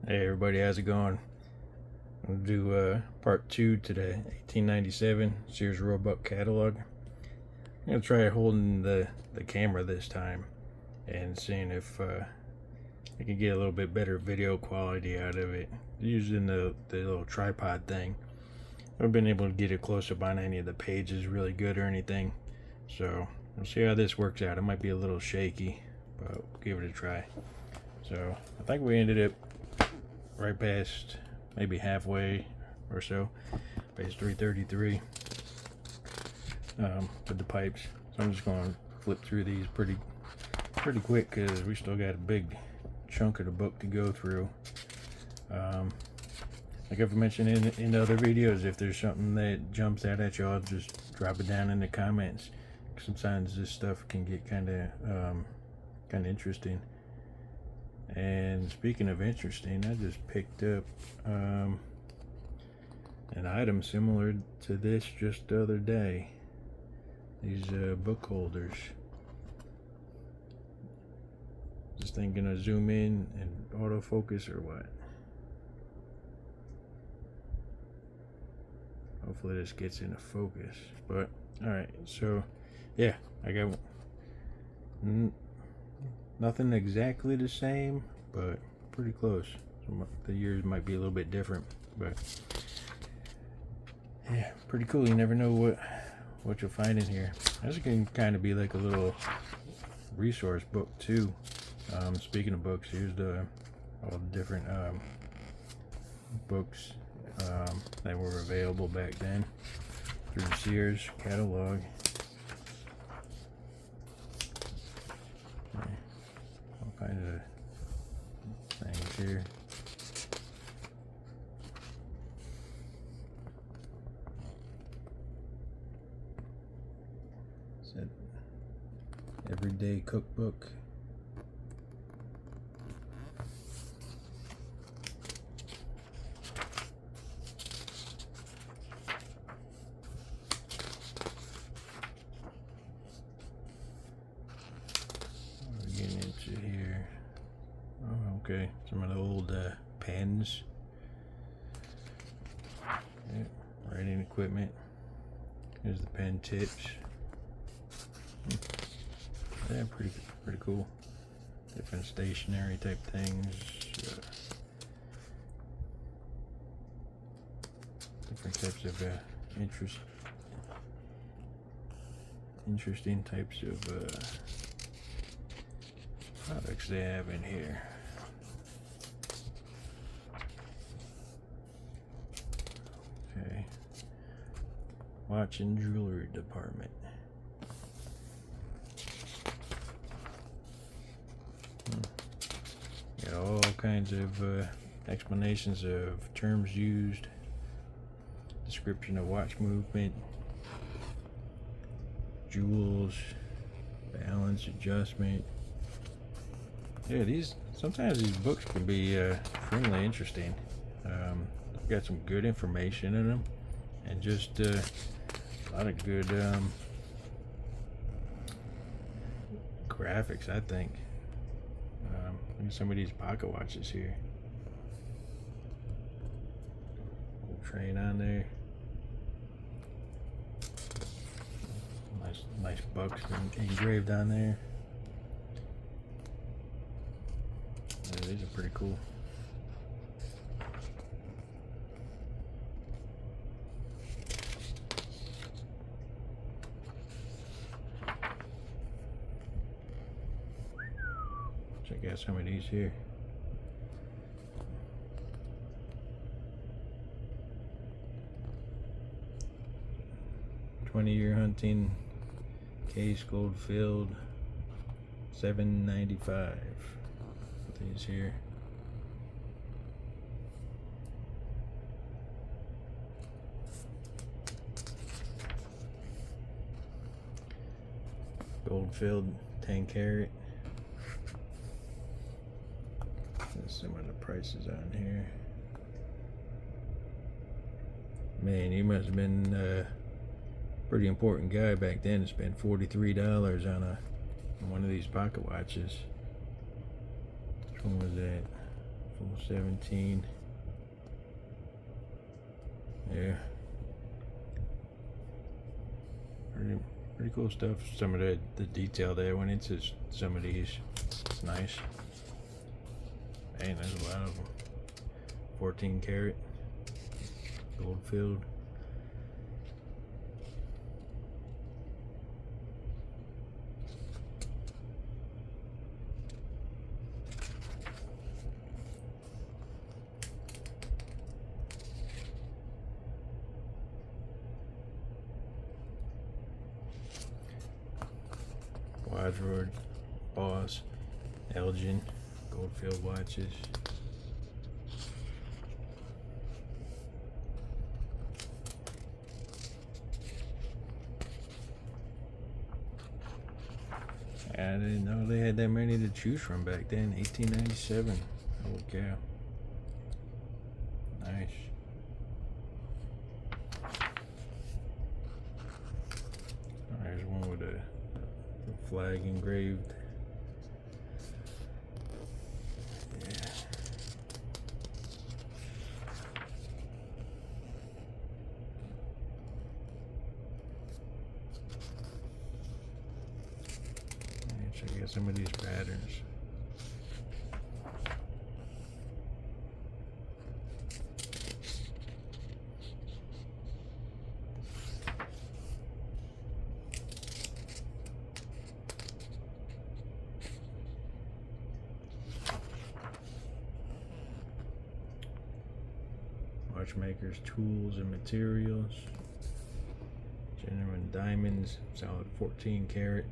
Hey everybody, how's it going? I'll do part 2 today. 1897 Sears Catalog. I'm gonna try holding the camera this time and seeing if I can get a little bit better video quality out of it using the little tripod thing. I haven't been able to get a close up on any of the pages really good or anything, so we'll see how this works out. It might be a little shaky, but we'll give it a try. So I think we ended up right past, maybe halfway or so, page 333 with the pipes. So I'm just going to flip through these pretty quick because we still got a big chunk of the book to go through. Like I've mentioned in other videos, if there's something that jumps out at you, I'll just drop it down in the comments. Sometimes this stuff can get kind of interesting. And speaking of interesting, I just picked up an item similar to this just the other day. These book holders. This thing gonna zoom in and autofocus or what? Hopefully this gets into focus. But alright, so yeah, I got nothing exactly the same, but pretty close. So the years might be a little bit different, but yeah, pretty cool. You never know what you'll find in here. This can kind of be like a little resource book too. Speaking of books, here's all the different books that were available back then through the Sears Catalog. All kinds of things here. It's an everyday cookbook. Here. Oh, okay. Some of the old pens. Yeah, writing equipment. Here's the pen tips. Yeah, pretty cool. Different stationery type things. Different types of interesting types of products they have in here. Okay. Watch and jewelry department. Got all kinds of explanations of terms used, description of watch movement, jewels, balance adjustment. Yeah, sometimes these books can be extremely interesting. They've got some good information in them, and just a lot of good graphics, I think. Look at some of these pocket watches here. Old train on there. Nice bucks engraved on there. Yeah, these are pretty cool. Check out some of these here. "20-year hunting case, gold filled, $7.95. These here. Gold filled 10 carat. There's some of the prices on here. Man, you must have been a pretty important guy back then to spend $43 on one of these pocket watches. Which one was that? full 17. Yeah. Pretty cool stuff. Some of the detail that went into some of these. It's nice. Man, there's a lot of them. 14 karat. Gold filled. Quadroid, Boss, Elgin, Goldfield watches. I didn't know they had that many to choose from back then. 1897. Holy cow. Nice. There's one with a flag engraved. Yeah. Check out some of these patterns. Watchmakers, tools and materials. Genuine diamonds, solid 14 karat.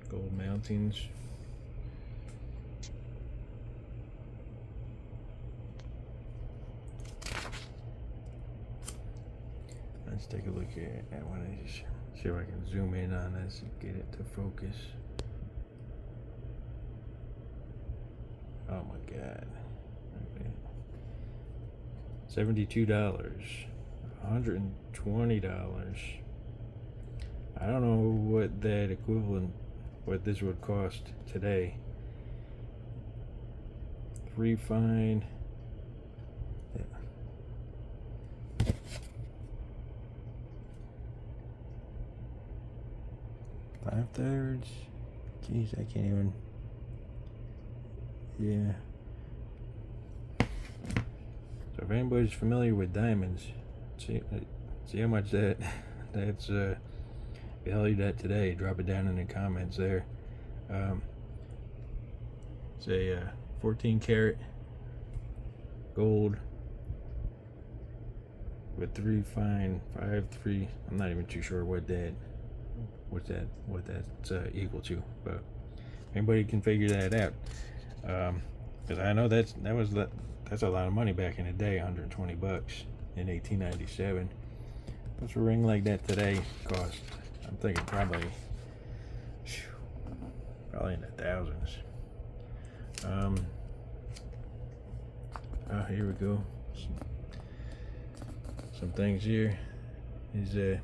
Gold mountings. Let's take a look at one of these. See if I can zoom in on this and get it to focus. Oh my God. Okay. $72. $120. I don't know what that equivalent, what this would cost today. 3 fine. Yeah. 5/3. Jeez, I can't even. Yeah. So if anybody's familiar with diamonds, see how much that's valued at today. Drop it down in the comments there. It's a 14 karat gold with 3 fine, 5/3. I'm not even too sure what that's equal to, but anybody can figure that out. Because I know that's a lot of money back in the day. 120 bucks in 1897. What's a ring like that today cost? I'm thinking probably in the thousands. Here we go. Some things here is a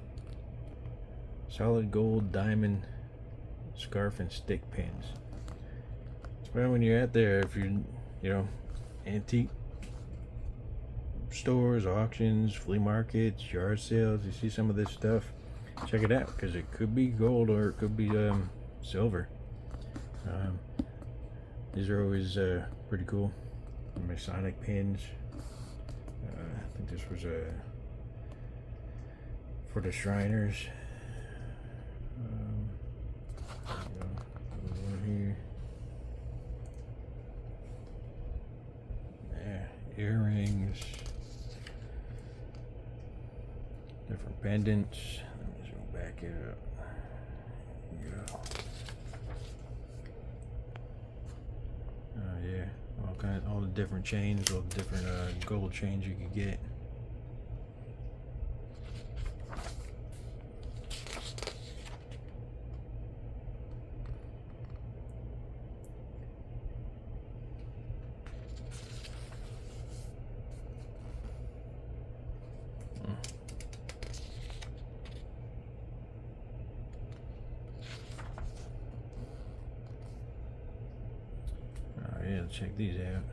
solid gold diamond scarf and stick pins. Well, when you're out there, if you're, antique stores, auctions, flea markets, yard sales, you see some of this stuff, check it out, because it could be gold or it could be silver. These are always pretty cool. Masonic pins. I think this was for the Shriners. Here. Yeah, earrings, different pendants. Let me just back it up. Yeah. Yeah, all the different chains, all the different gold chains you could get. Yeah, check these out.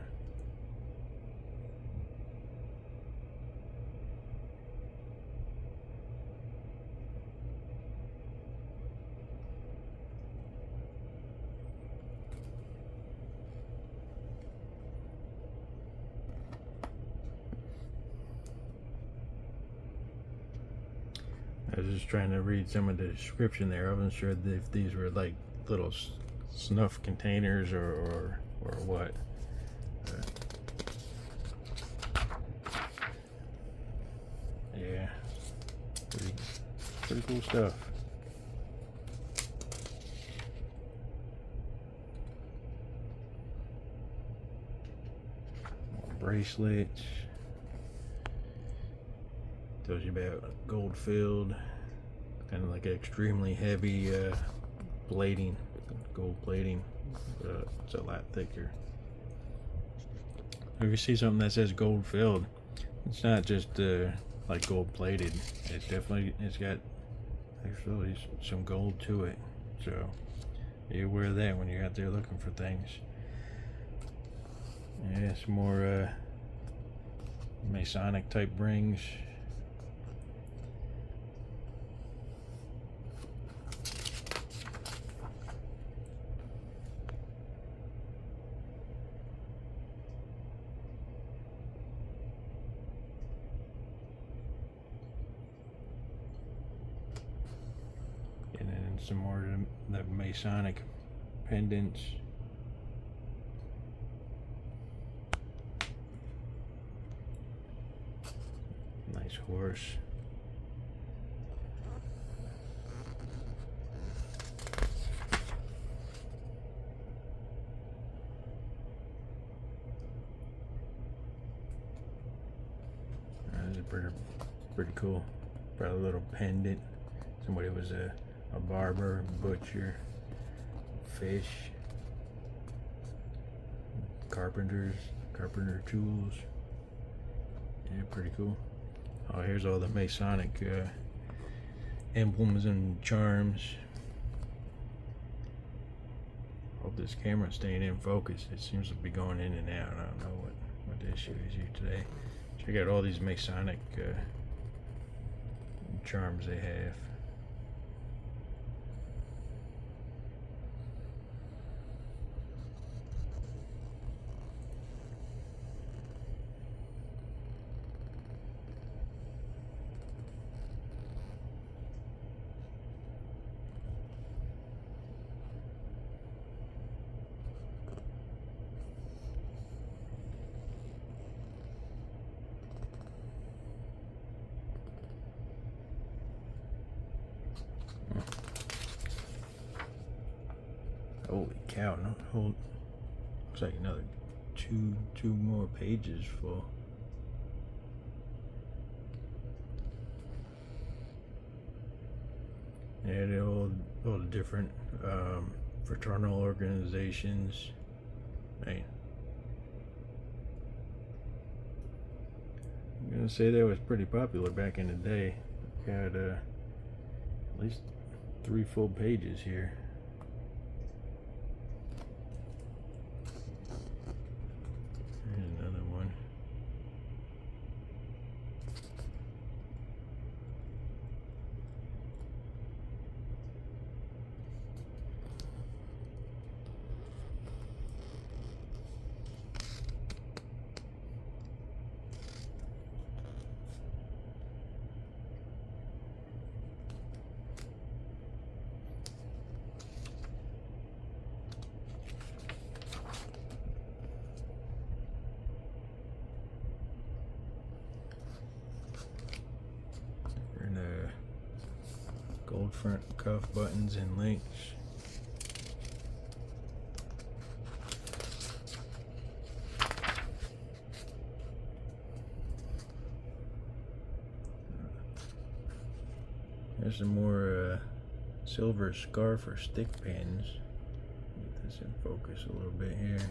just trying to read some of the description there. I wasn't sure if these were like little snuff containers or what. Yeah, pretty cool stuff. More bracelets. Tells you about gold filled, kind of like extremely heavy plating, gold plating. It's a lot thicker. If you see something that says gold filled, it's not just like gold plated. It's got actually some gold to it. So be aware of that when you're out there looking for things. Yeah, some more Masonic type rings. And then some more of the Masonic pendants. Nice horse. This is pretty cool. Probably a little pendant. Somebody was a barber, butcher, fish, carpenter tools. Yeah, pretty cool. Oh, here's all the Masonic emblems and charms. Hope this camera's staying in focus. It seems to be going in and out. I don't know what the issue is here today. Check out all these Masonic charms they have. Holy cow! Looks like another two more pages full. Yeah, they're all the different fraternal organizations. Hey, I'm gonna say that was pretty popular back in the day. Got at least 3 full pages here. Here's another one. Gold front cuff buttons and links. There's some more silver scarf or stick pins. Get this in focus a little bit here.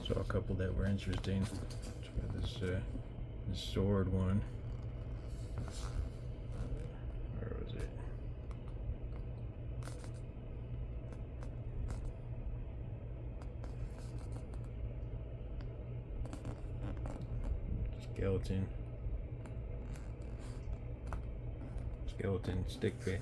Saw a couple that were interesting. This sword one. Where was it? Skeleton stick pin.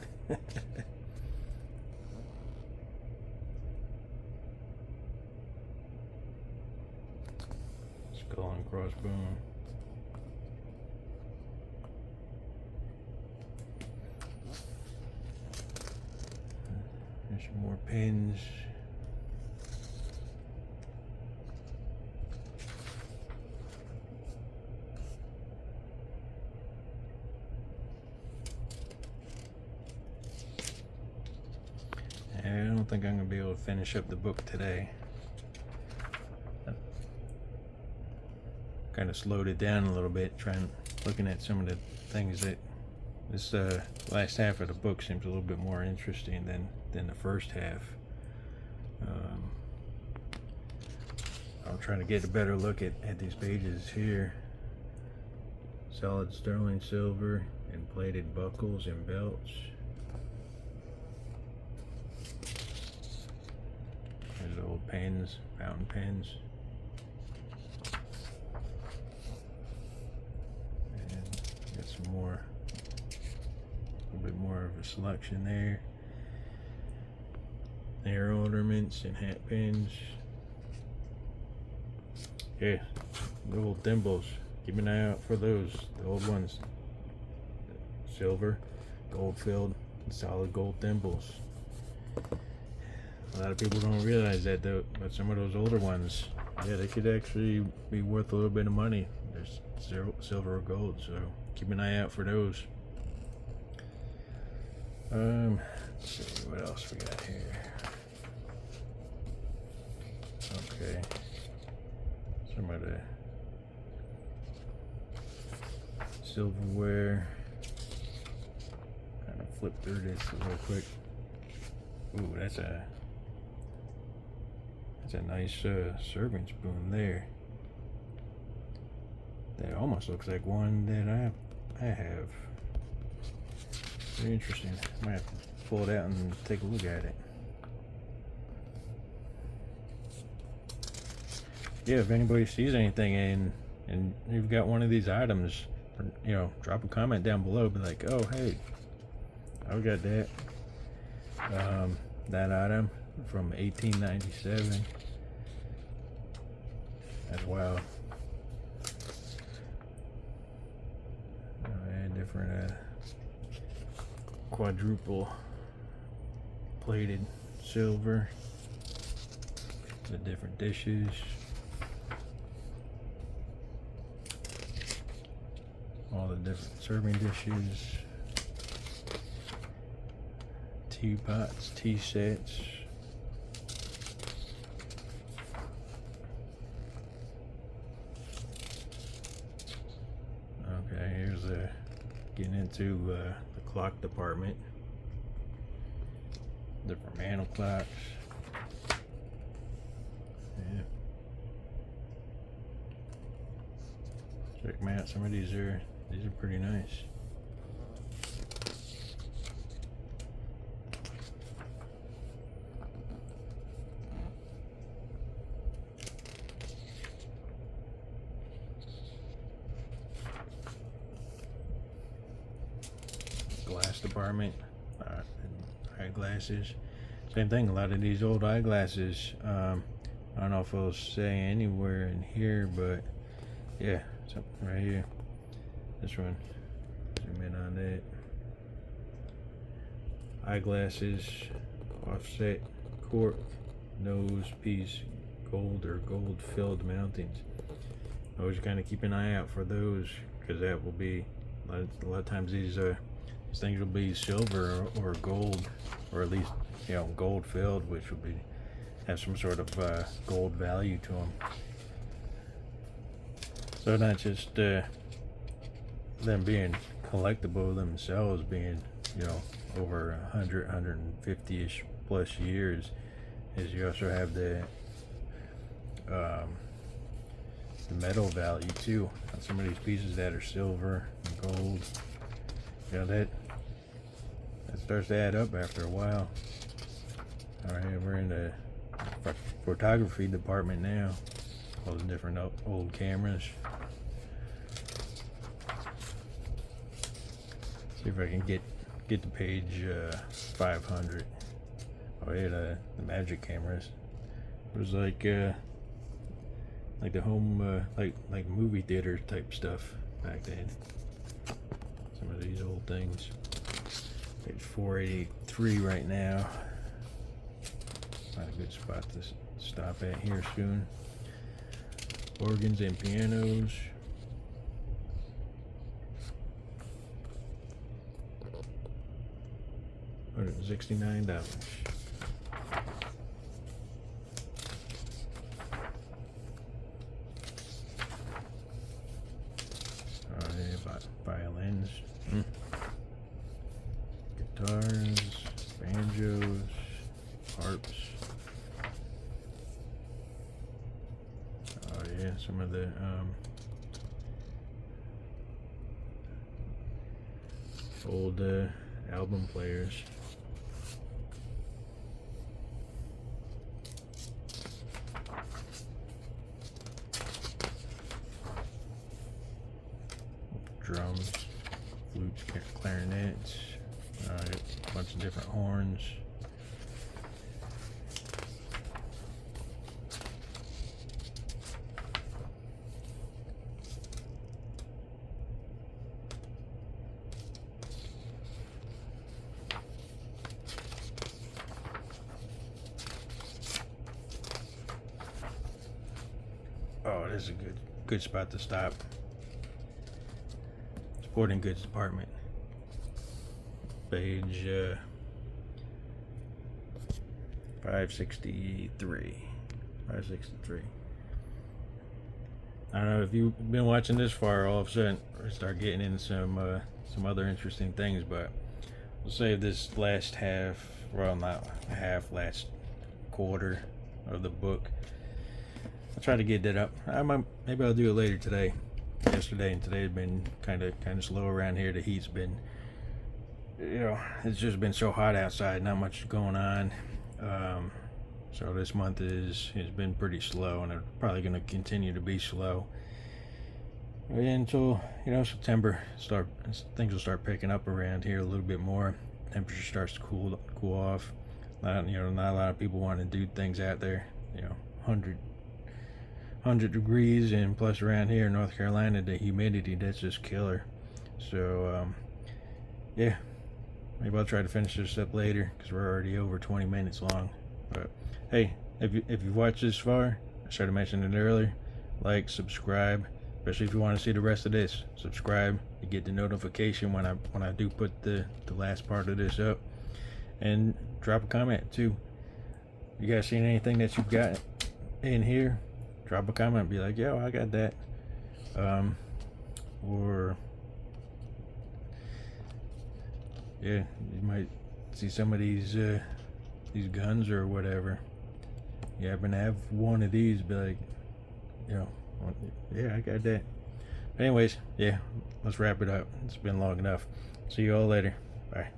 Skull and crossbone. pens. I don't think I'm going to be able to finish up the book today. Kind of slowed it down a little bit, looking at some of the things that this last half of the book seems a little bit more interesting than the first half. I'm trying to get a better look at these pages here. Solid sterling silver and plated buckles and belts. There's old pens, fountain pens. And got some more, a little bit more of a selection there. Hair ornaments and hat pins. Yeah, the old thimbles. Keep an eye out for those, the old ones. Silver, gold filled, solid gold thimbles. A lot of people don't realize that though, but some of those older ones, yeah, they could actually be worth a little bit of money. There's silver or gold, so keep an eye out for those. Let's see what else we got here. Okay, some of the silverware. Kind of flip through this real quick. Ooh, that's a nice serving spoon there. That almost looks like one that I have. Very interesting. I might have to pull it out and take a look at it. Yeah, if anybody sees anything and you've got one of these items, you know, drop a comment down below. Be like, oh hey, I've got that. That item from 1897. That's wild. And different quadruple plated silver. The different dishes. All the different serving dishes. Teapots, tea sets. Okay, here's getting into the clock department. Different mantle clocks. Yeah. Check them out. Some of these are pretty nice. Glass department, and eyeglasses. Same thing, a lot of these old eyeglasses. I don't know if it'll say anywhere in here, but yeah, something right here. This one, zoom in on that. Eyeglasses, offset, cork, nose piece, gold or gold filled mountings. Always kind of keep an eye out for those, because that will be a lot of times these things will be silver or gold, or at least, you know, gold filled, which will have some sort of gold value to them. So not just them being collectible themselves, being, you know, over 150-ish plus years, is you also have the metal value too on some of these pieces that are silver and gold. You know, that starts to add up after a while. All right, we're in the photography department now. All the different old cameras. See if I can get to page 500. Oh yeah, the magic cameras. It was like the home like movie theater type stuff back then. Some of these old things. Page 483 right now. Find a good spot to stop at here soon. Organs and pianos. $169. Oh yeah, about violins, guitars, banjos, harps. Oh yeah, some of the old album players. Drums, flutes, clarinets, a bunch of different horns. Oh, this is a good spot to stop. Sporting goods department. Page 563. 563. I don't know if you've been watching this far. All of a sudden, we start getting into some other interesting things, but we'll save this last half. Well, not half, last quarter of the book. I'll try to get that up. Maybe I'll do it later today. Yesterday and today have been kind of slow around here. The heat's been, it's just been so hot outside. Not much going on. So this month has been pretty slow, and it's probably going to continue to be slow until September. Things will start picking up around here a little bit more. Temperature starts to cool off. Not a lot of people want to do things out there. 100 degrees, and plus around here in North Carolina, the humidity, that's just killer. So yeah, maybe I'll try to finish this up later because we're already over 20 minutes long. But hey, if you've watched this far, I should have mentioned it earlier, like, subscribe, especially if you want to see the rest of this. Subscribe to get the notification when I do put the last part of this up, and drop a comment too. You guys seen anything that you've got in here? Drop a comment, be like, yo, I got that. Or yeah, you might see some of these guns or whatever. You happen to have one of these, be like, yeah, I got that. Anyways, yeah, let's wrap it up. It's been long enough. See you all later. Bye.